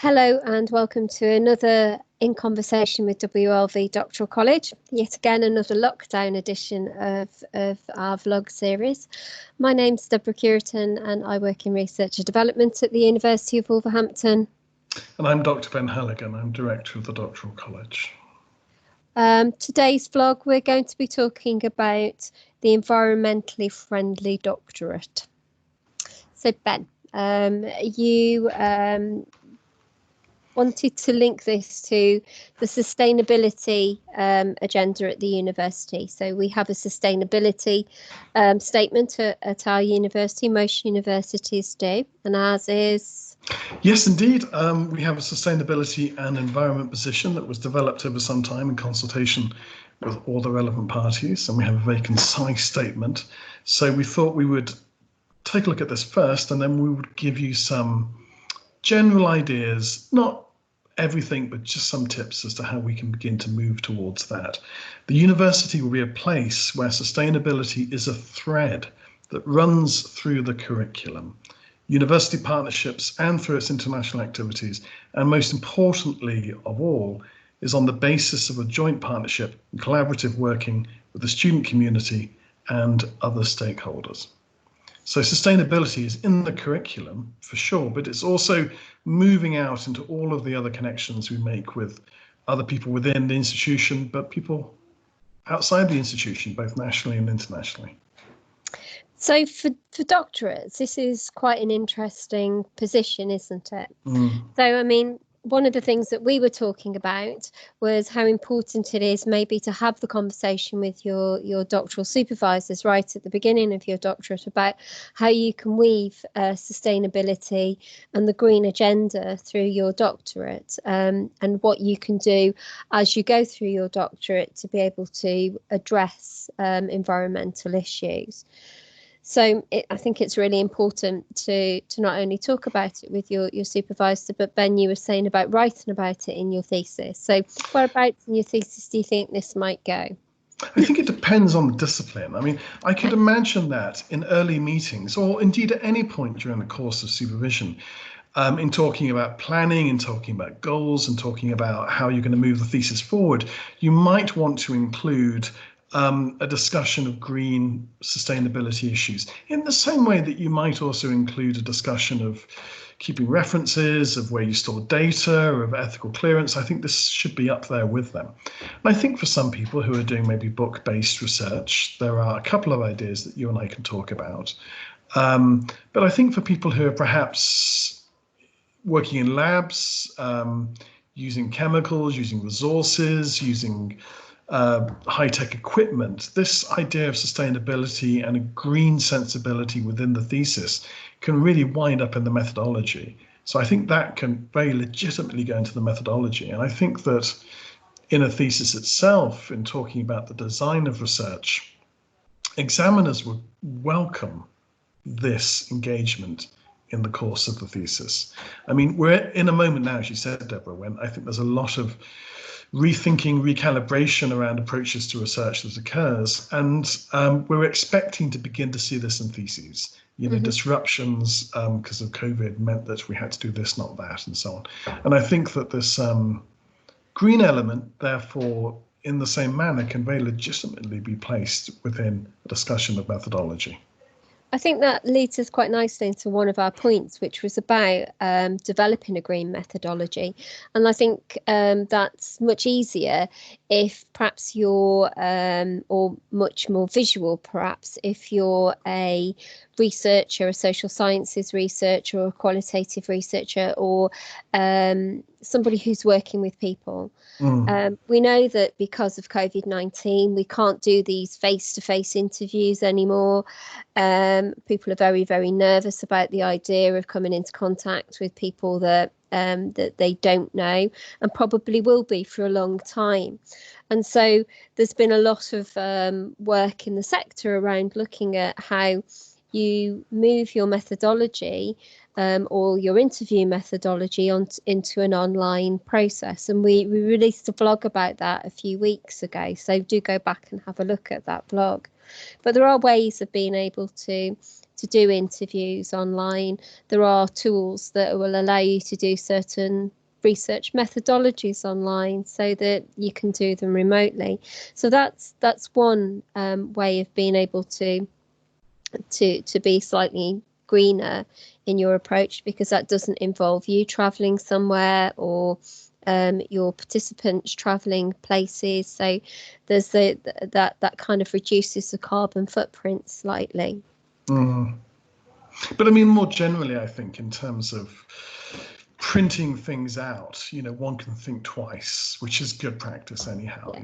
Hello and welcome to another In Conversation with WLV Doctoral College. Yet again, another lockdown edition of our vlog series. My name's Deborah Curitan and I work in research and development at the University of Wolverhampton. And I'm Dr. Ben Halligan, I'm Director of the Doctoral College. Today's vlog, we're going to be talking about the environmentally friendly doctorate. So Ben, you wanted to link this to the sustainability agenda at the university. So we have a sustainability statement at our university. Most universities do, and ours is? Yes, indeed. We have a sustainability and environment position that was developed over some time in consultation with all the relevant parties, and we have a very concise statement. So we thought we would take a look at this first, and then we would give you some general ideas, not everything, but just some tips as to how we can begin to move towards that. The university will be a place where sustainability is a thread that runs through the curriculum, university partnerships, and through its international activities. And most importantly of all, is on the basis of a joint partnership and collaborative working with the student community and other stakeholders. So sustainability is in the curriculum for sure, but it's also moving out into all of the other connections we make with other people within the institution, but people outside the institution, both nationally and internationally. So for doctorates, this is quite an interesting position, isn't it? So, I mean, one of the things that we were talking about was how important it is maybe to have the conversation with your doctoral supervisors right at the beginning of your doctorate about how you can weave sustainability and the green agenda through your doctorate, and what you can do as you go through your doctorate to be able to address environmental issues. So I think it's really important to not only talk about it with your supervisor, but Ben, you were saying about writing about it in your thesis. So whereabouts in your thesis do you think this might go? I think it depends on the discipline. I mean, I could imagine that in early meetings, or indeed at any point during the course of supervision, in talking about planning, in talking about goals, and talking about how you're going to move the thesis forward, you might want to include a discussion of green sustainability issues, in the same way that you might also include a discussion of keeping references, of where you store data, of ethical clearance. I think this should be up there with them. And I think for some people who are doing maybe book-based research, there are a couple of ideas that you and I can talk about. But I think for people who are perhaps working in labs, using chemicals, using resources, using high-tech equipment, this idea of sustainability and a green sensibility within the thesis can really wind up in the methodology. So I think that can very legitimately go into the methodology. And I think that in a thesis itself, in talking about the design of research, examiners would welcome this engagement in the course of the thesis. I mean, we're in a moment now, as you said, Deborah, when I think there's a lot of rethinking, recalibration around approaches to research that occurs, and we're expecting to begin to see this in theses. You know, disruptions because of COVID meant that we had to do this, not that, and so on. And I think that this green element, therefore, in the same manner, can very legitimately be placed within a discussion of methodology. I think that leads us quite nicely into one of our points, which was about developing a green methodology. And I think that's much easier if perhaps you're, or much more visual perhaps, if you're a researcher, a social sciences researcher, or a qualitative researcher, or somebody who's working with people. We know that because of COVID-19, we can't do these face-to-face interviews anymore. People are very, very nervous about the idea of coming into contact with people that they don't know, and probably will be for a long time. And so there's been a lot of work in the sector around looking at how you move your methodology or your interview methodology into an online process. And we released a blog about that a few weeks ago, so do go back and have a look at that blog. But there are ways of being able to to do interviews online. There are tools that will allow you to do certain research methodologies online so that you can do them remotely. So that's one way of being able to be slightly greener in your approach, because that doesn't involve you traveling somewhere or your participants traveling places. So there's that kind of reduces the carbon footprint slightly. But I mean, more generally, I think in terms of printing things out, one can think twice, which is good practice anyhow. I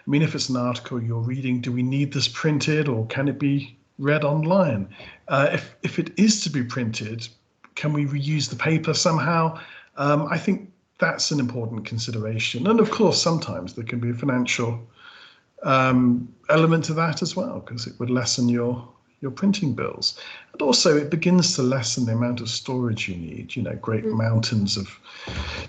mean, if it's an article you're reading, do we need this printed, or can it be read online? If it is to be printed, can we reuse the paper somehow? I think that's an important consideration. And of course, sometimes there can be a financial element to that as well, because it would lessen your printing bills. And also it begins to lessen the amount of storage you need. Great mountains of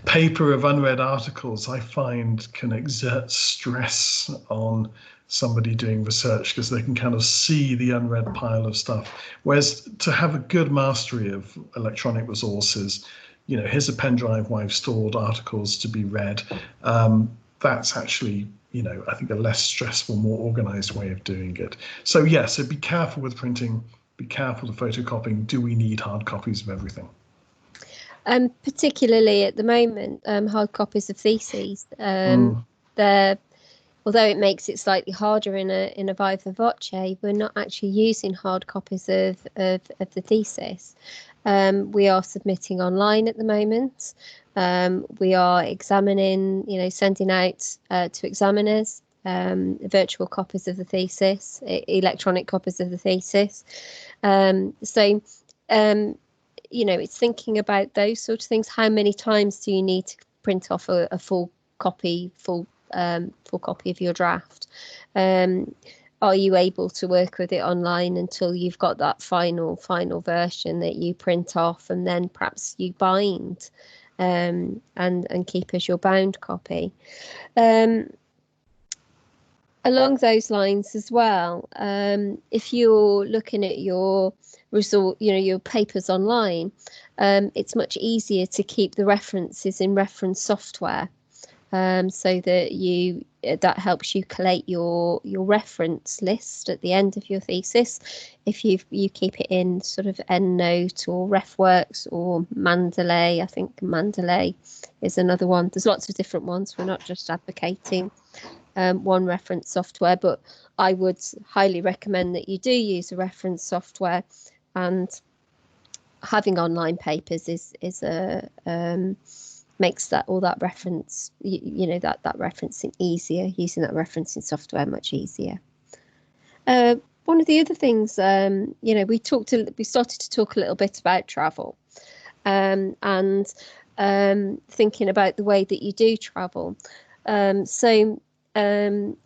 paper, of unread articles, I find can exert stress on somebody doing research, because they can kind of see the unread pile of stuff. Whereas to have a good mastery of electronic resources, here's a pen drive where I've stored articles to be read. That's actually, I think a less stressful, more organized way of doing it. So so be careful with printing, be careful with photocopying. Do we need hard copies of everything? Particularly at the moment, hard copies of theses, they're, although it makes it slightly harder in a viva voce, we're not actually using hard copies of the thesis. We are submitting online at the moment. We are examining, sending out to examiners virtual copies of the thesis, electronic copies of the thesis. It's thinking about those sort of things. How many times do you need to print off a full copy of your draft? Are you able to work with it online until you've got that final version that you print off and then perhaps you bind and keep as your bound copy? Along those lines as well, if you're looking at your your papers online, it's much easier to keep the references in reference software. So that that helps you collate your reference list at the end of your thesis. If you keep it in sort of EndNote or RefWorks or Mendeley, I think Mendeley is another one. There's lots of different ones. We're not just advocating one reference software, but I would highly recommend that you do use a reference software, and having online papers is makes that reference, that referencing easier, using that referencing software much easier. One of the other things, we started to talk a little bit about travel, and thinking about the way that you do travel.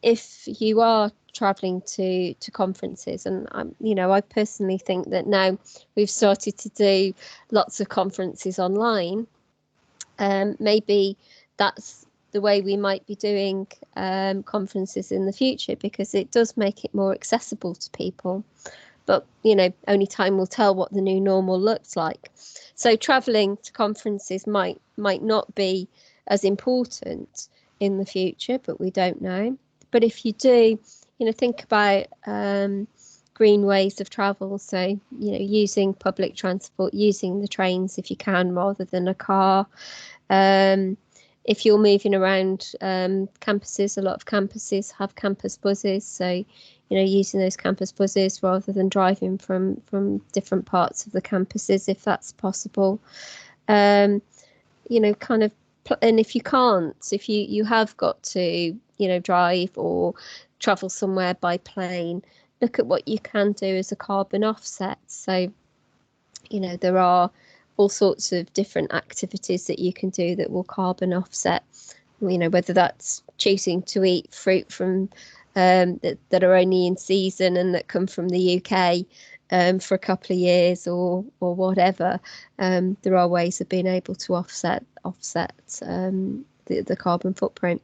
If you are traveling to conferences, and I personally think that now we've started to do lots of conferences online, maybe that's the way we might be doing conferences in the future, because it does make it more accessible to people. But only time will tell what the new normal looks like. So traveling to conferences might not be as important in the future, but we don't know. But if you do, think about green ways of travel. So using public transport, using the trains if you can, rather than a car. If you're moving around campuses, a lot of campuses have campus buses, so using those campus buses rather than driving from different parts of the campuses, if that's possible. And if you can't, if you have got to drive or travel somewhere by plane, look at what you can do as a carbon offset. So there are all sorts of different activities that you can do that will carbon offset, whether that's choosing to eat fruit from that are only in season and that come from the UK for a couple of years or whatever. There are ways of being able to offset the carbon footprint.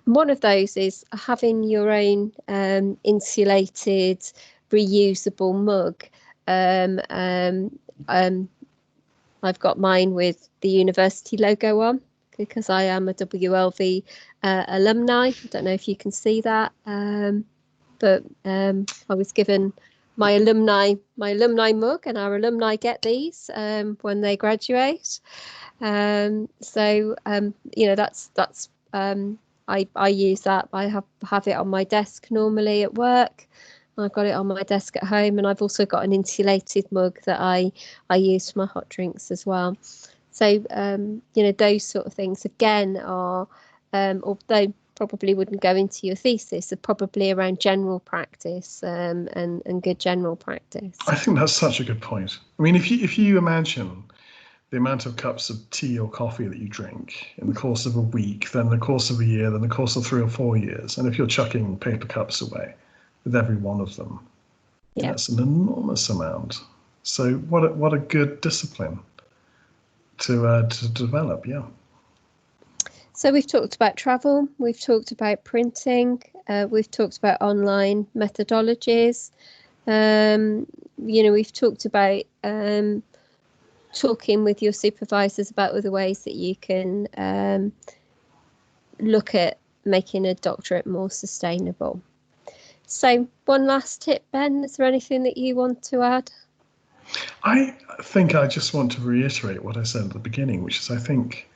And one of those is having your own insulated reusable mug I've got mine with the university logo on because I am a WLV alumni. I don't know if you can see that, but I was given my alumni mug, and our alumni get these when they graduate. So that's I use that. I have it on my desk normally at work. I've got it on my desk at home, and I've also got an insulated mug that I use for my hot drinks as well. So those sort of things again are, although probably wouldn't go into your thesis, are probably around general practice and good general practice. I think that's such a good point. I mean, if you imagine the amount of cups of tea or coffee that you drink in the course of a week, then the course of a year, then the course of 3 or 4 years, and if you're chucking paper cups away with every one of them, that's an enormous amount. So what a good discipline to develop. Yeah. So we've talked about travel, we've talked about printing, we've talked about online methodologies. We've talked about talking with your supervisors about other ways that you can look at making a doctorate more sustainable. So one last tip, Ben, is there anything that you want to add? I think I just want to reiterate what I said at the beginning, which is I think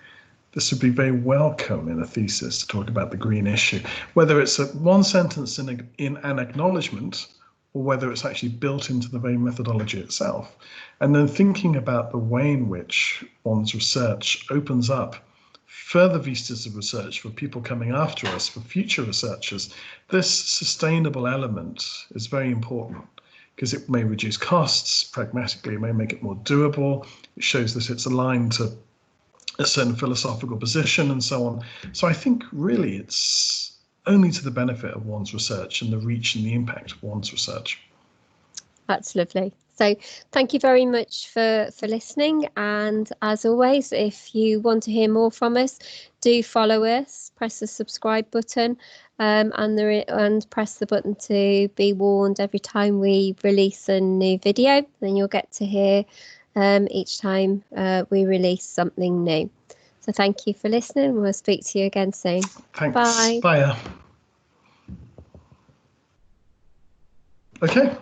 this would be very welcome in a thesis to talk about the green issue, whether it's one sentence in an acknowledgement or whether it's actually built into the very methodology itself. And then thinking about the way in which one's research opens up further vistas of research for people coming after us, for future researchers. This sustainable element is very important because it may reduce costs, pragmatically, it may make it more doable. It shows that it's aligned to a certain philosophical position and so on. So I think really it's only to the benefit of one's research and the reach and the impact of one's research. That's lovely. So thank you very much for listening. And as always, if you want to hear more from us, do follow us, press the subscribe button and press the button to be warned every time we release a new video. Then you'll get to hear each time we release something new. So thank you for listening. We'll speak to you again soon. Thanks. Bye. Bye. Okay.